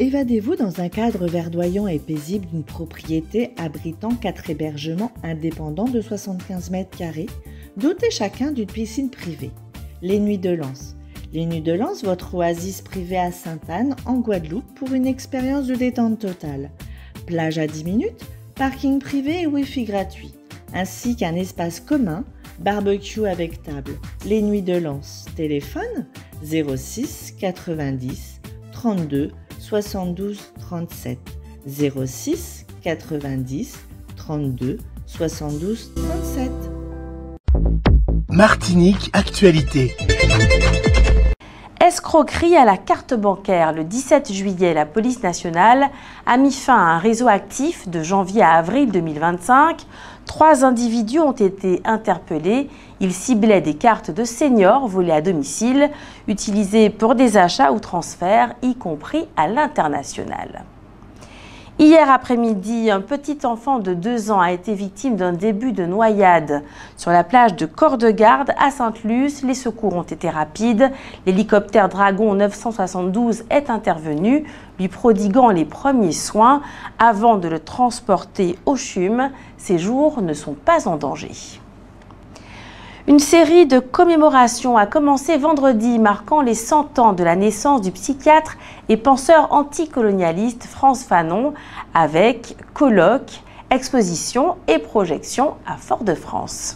Évadez-vous dans un cadre verdoyant et paisible d'une propriété abritant 4 hébergements indépendants de 75 mètres carrés, dotés chacun d'une piscine privée. Les Nuits de Lens. Les Nuits de Lens, votre oasis privée à Sainte-Anne, en Guadeloupe, pour une expérience de détente totale. Plage à 10 minutes, parking privé et Wi-Fi gratuit, ainsi qu'un espace commun, barbecue avec table. Les Nuits de Lens. Téléphone 06 90 32 72 37 06 90 32 72 37. Martinique Actualité. Escroquerie à la carte bancaire. Le 17 juillet, la police nationale a mis fin à un réseau actif de janvier à avril 2025. 3 individus ont été interpellés. Ils ciblaient des cartes de seniors volées à domicile, utilisées pour des achats ou transferts, y compris à l'international. Hier après-midi, un petit enfant de 2 ans a été victime d'un début de noyade. Sur la plage de Cordegarde à Sainte-Luce, les secours ont été rapides. L'hélicoptère Dragon 972 est intervenu, lui prodiguant les premiers soins avant de le transporter au CHUM. Ses jours ne sont pas en danger. Une série de commémorations a commencé vendredi, marquant les 100 ans de la naissance du psychiatre et penseur anticolonialiste Frantz Fanon, avec colloques, expositions et projections à Fort-de-France.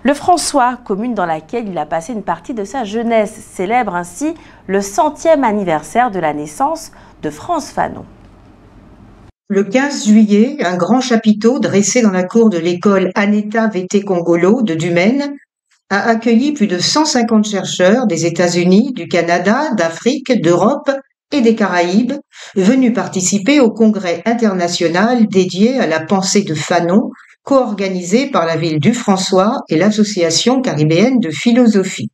Le François, commune dans laquelle il a passé une partie de sa jeunesse, célèbre ainsi le 100e anniversaire de la naissance de Frantz Fanon. Le 15 juillet, un grand chapiteau dressé dans la cour de l'école Aneta VT Congolo de Dumaine a accueilli plus de 150 chercheurs des États-Unis, du Canada, d'Afrique, d'Europe et des Caraïbes venus participer au congrès international dédié à la pensée de Fanon, co-organisé par la ville du François et l'Association caribéenne de philosophie.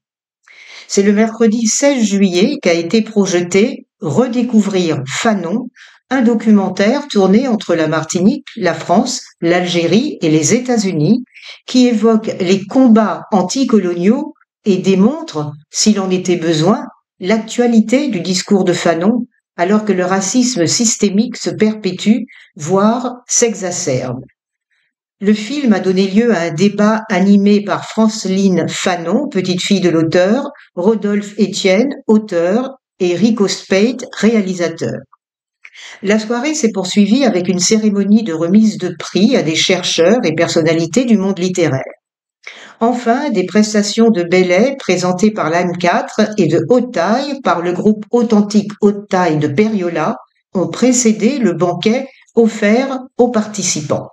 C'est le mercredi 16 juillet qu'a été projeté Redécouvrir Fanon, un documentaire tourné entre la Martinique, la France, l'Algérie et les États-Unis, qui évoque les combats anticoloniaux et démontre, s'il en était besoin, l'actualité du discours de Fanon, alors que le racisme systémique se perpétue, voire s'exacerbe. Le film a donné lieu à un débat animé par Franceline Fanon, petite fille de l'auteur, Rodolphe Étienne, auteur, et Rico Speight, réalisateur. La soirée s'est poursuivie avec une cérémonie de remise de prix à des chercheurs et personnalités du monde littéraire. Enfin, des prestations de ballets présentées par l'AN4 et de haute taille par le groupe authentique haute taille de Periola ont précédé le banquet offert aux participants.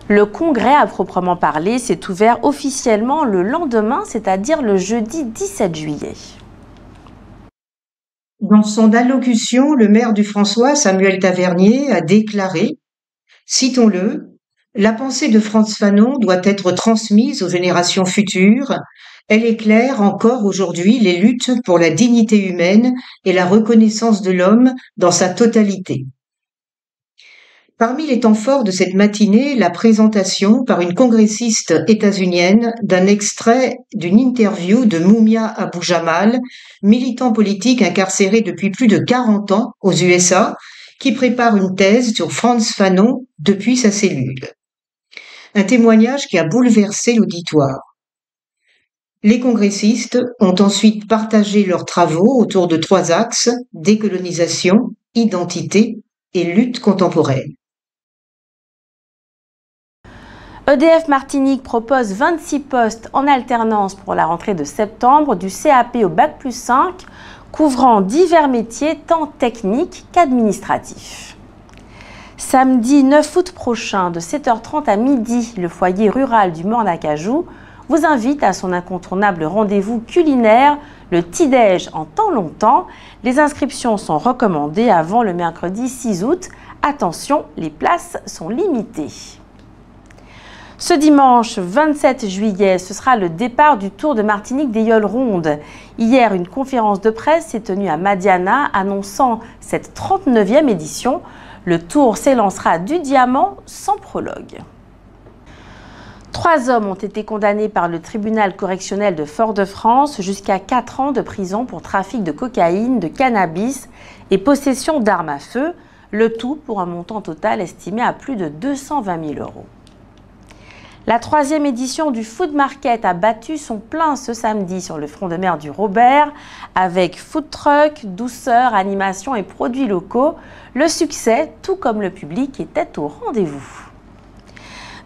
Le congrès à proprement parler s'est ouvert officiellement le lendemain, c'est-à-dire le jeudi 17 juillet. Dans son allocution, le maire du François, Samuel Tavernier, a déclaré, citons-le, « La pensée de Frantz Fanon doit être transmise aux générations futures. Elle éclaire encore aujourd'hui les luttes pour la dignité humaine et la reconnaissance de l'homme dans sa totalité. » Parmi les temps forts de cette matinée, la présentation par une congressiste états-unienne d'un extrait d'une interview de Mumia Abu-Jamal, militant politique incarcéré depuis plus de 40 ans aux USA, qui prépare une thèse sur Frantz Fanon depuis sa cellule. Un témoignage qui a bouleversé l'auditoire. Les congressistes ont ensuite partagé leurs travaux autour de 3 axes, décolonisation, identité et lutte contemporaine. EDF Martinique propose 26 postes en alternance pour la rentrée de septembre du CAP au Bac+5, couvrant divers métiers tant techniques qu'administratifs. Samedi 9 août prochain, de 7h30 à midi, le foyer rural du Morne-à-Cajou vous invite à son incontournable rendez-vous culinaire, le petit-déj en temps longtemps. Les inscriptions sont recommandées avant le mercredi 6 août. Attention, les places sont limitées. Ce dimanche 27 juillet, ce sera le départ du Tour de Martinique des Yoles Rondes. Hier, une conférence de presse s'est tenue à Madiana annonçant cette 39e édition. Le Tour s'élancera du diamant sans prologue. 3 hommes ont été condamnés par le tribunal correctionnel de Fort-de-France jusqu'à 4 ans de prison pour trafic de cocaïne, de cannabis et possession d'armes à feu, le tout pour un montant total estimé à plus de 220 000 €. La 3e édition du Food Market a battu son plein ce samedi sur le front de mer du Robert avec food truck, douceur, animation et produits locaux. Le succès, tout comme le public, était au rendez-vous.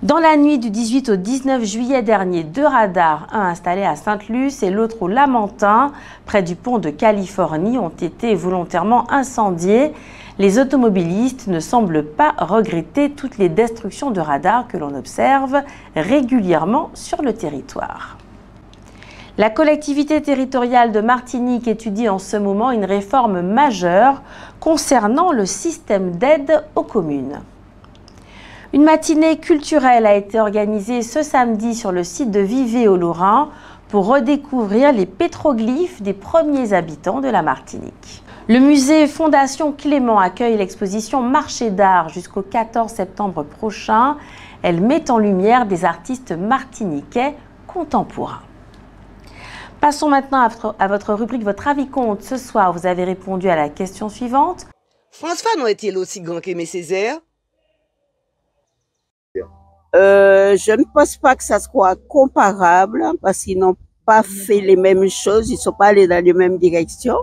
Dans la nuit du 18 au 19 juillet dernier, 2 radars, un installé à Sainte-Luce et l'autre au Lamentin, près du pont de Californie, ont été volontairement incendiés. Les automobilistes ne semblent pas regretter toutes les destructions de radars que l'on observe régulièrement sur le territoire. La collectivité territoriale de Martinique étudie en ce moment une réforme majeure concernant le système d'aide aux communes. Une matinée culturelle a été organisée ce samedi sur le site de Vivey au Lorrain pour redécouvrir les pétroglyphes des premiers habitants de la Martinique. Le musée Fondation Clément accueille l'exposition Marché d'art jusqu'au 14 septembre prochain. Elle met en lumière des artistes martiniquais contemporains. Passons maintenant à votre rubrique Votre avis compte. Ce soir, vous avez répondu à la question suivante. Frantz Fanon est-il aussi grand qu'Aimé Césaire? Je ne pense pas que ça soit comparable parce qu'ils n'ont pas fait les mêmes choses, ils ne sont pas allés dans les mêmes directions.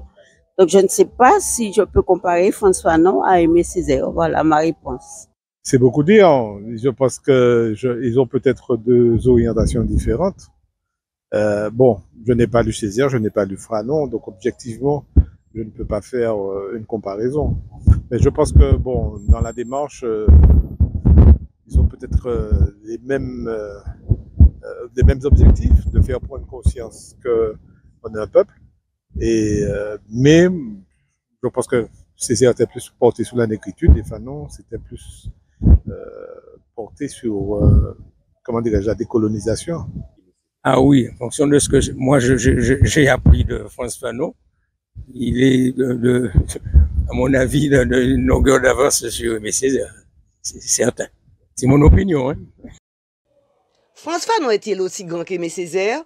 Donc, je ne sais pas si je peux comparer Frantz Fanon à Aimé Césaire. Voilà ma réponse. C'est beaucoup dire. Je pense qu'ils ont peut-être 2 orientations différentes. Bon, je n'ai pas lu Césaire, je n'ai pas lu Fanon, donc objectivement, je ne peux pas faire une comparaison. Mais je pense que, bon, dans la démarche, ils ont peut-être les mêmes objectifs, de faire prendre conscience qu'on est un peuple. Mais je pense que Césaire était plus porté sur la négritude et Fanon c'était plus porté sur comment dirais-je, la décolonisation. Ah oui, en fonction de ce que moi j'ai appris de Frantz Fanon, il est à mon avis d'une longueur d'avance sur Aimé Césaire, c'est certain. C'est mon opinion. Hein. Frantz Fanon est-il aussi grand qu'Aimé Césaire?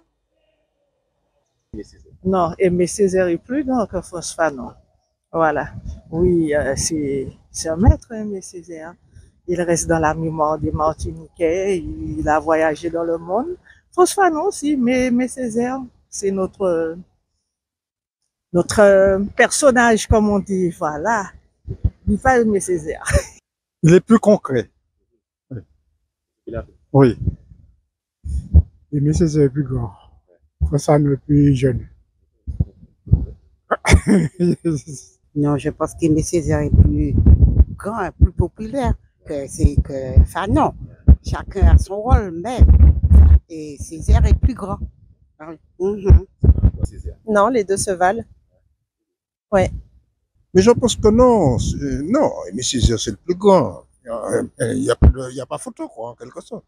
Non, Aimé Césaire est plus grand que Frantz Fanon. Voilà. Oui, c'est un maître, Aimé Césaire. Il reste dans la mémoire des Martiniquais, il a voyagé dans le monde. Frantz Fanon aussi, mais Aimé Césaire, c'est notre personnage, comme on dit. Voilà. Il n'est pas Aimé Césaire. Il est plus concret. Oui. Aimé Césaire est plus grand. Frantz Fanon est plus jeune. Non, je pense qu'Aimé Césaire est plus grand, plus populaire que Fanon. Chacun a son rôle, mais et Césaire est plus grand. Non, les deux se valent. Ouais. Mais je pense que non. Non, Aimé Césaire c'est le plus grand. Il n'y a pas photo, quoi, en quelque sorte.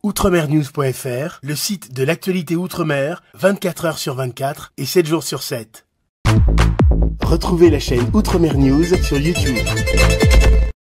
Outremernews.fr, le site de l'actualité Outre-mer, 24 heures sur 24 et 7 jours sur 7. Retrouvez la chaîne Outremer News sur YouTube.